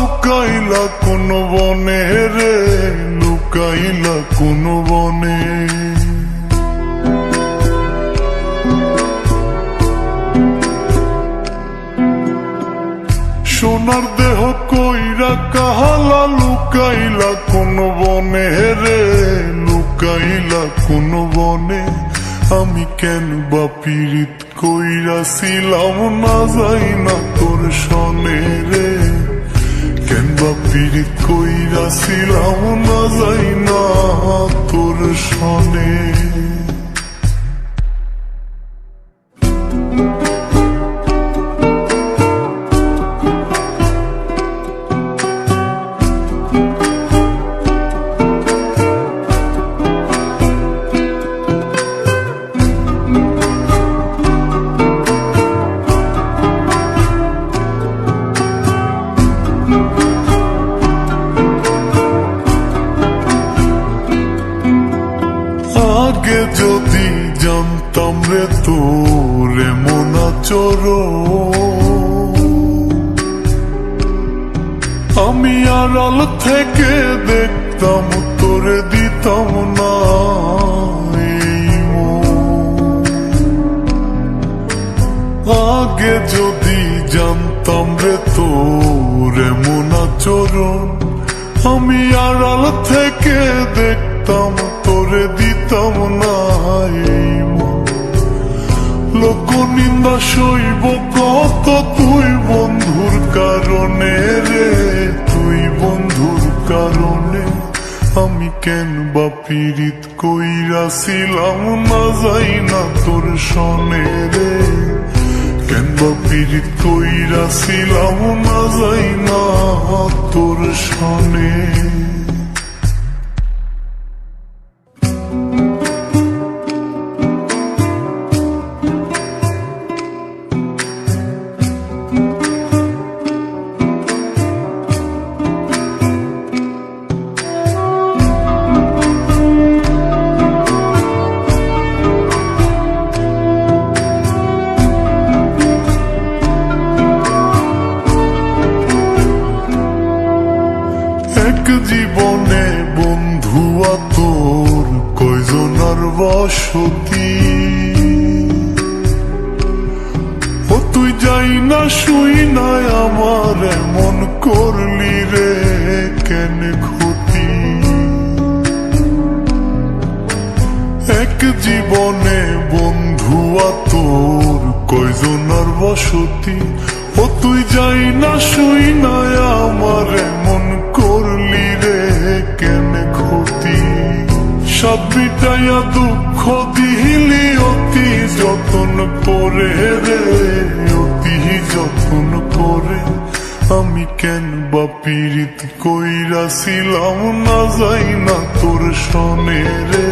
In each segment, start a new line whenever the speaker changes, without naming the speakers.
লুকাইলা কোন বনে রে, লুকাইলা কোন বনে। সোনার দেহ কইরা কাহালা লুকাইলা কোন বনে রে, লুকাইলা কোন বনে। আমি কেন বা পীড়িত কইরাছিলাম না যাই না তোর সনে রে, কেন বা পীড়িত কইরাছিলাম না যাই না তোর সনে। আগে যদি জানতাম রে তোর এমন আচরণ, আমি আড়াল থেকে দেখতাম তোরে দিতাম না এই মন। আগে যদি জানতাম রে তোর এমন আচরণ, আমি আড়াল থেকে দেখতাম তোরে দিতাম না এই মন। লোক নিন্দা সইব কত তুই বন্ধুর কারণে রে, তুই বন্ধুর কারণে। আমি কেন বা পীড়িত কইরাছিলাম না যাই না তোর সনে রে, কেন বা পীড়িত কইরাছিলাম না যাই না তোর সনে। এক জীবনে বন্ধু তোর কয়জনার বসতি, ও তুই যাই না শুই না আমার এমন করলি রে কেন ক্ষতি। এক জীবনে বন্ধু তোর কয়জনার বসতি, ও তুই যাই না শুই না আমার এমন করলি রে কেন ক্ষতি। সব বিটাইয়া দুঃখ দিলি অতি যতন করে রে, অতি যতন করে। আমি কেন বা পীড়িত কইরাছিলাম না যাই না তোর সনে রে,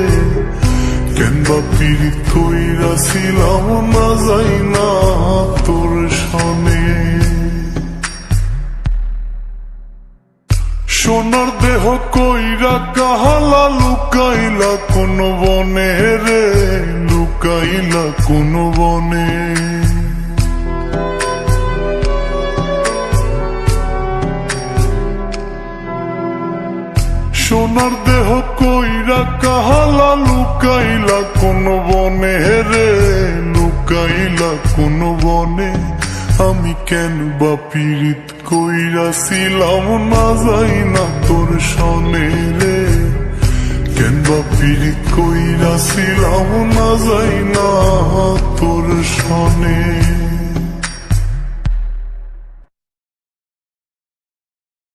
কেন বা পীড়িত কইরাছিলাম না যাই না তোর সনে। সোনার দেহ কইরা কাহালা লুকাইলা কোন বনে রে, লুকাইলা কোন বনে। সোনার দেহ কইরা কাহালা লুকাইলা কোন বনে রে, লুকাইলা কোন বনে। আমি কেন বা পীড়িত কইরাছিলাম না যাই না তোর সনে রে, কেন বা পীড়িত কইরাছিলাম না যাই না তোর সনে।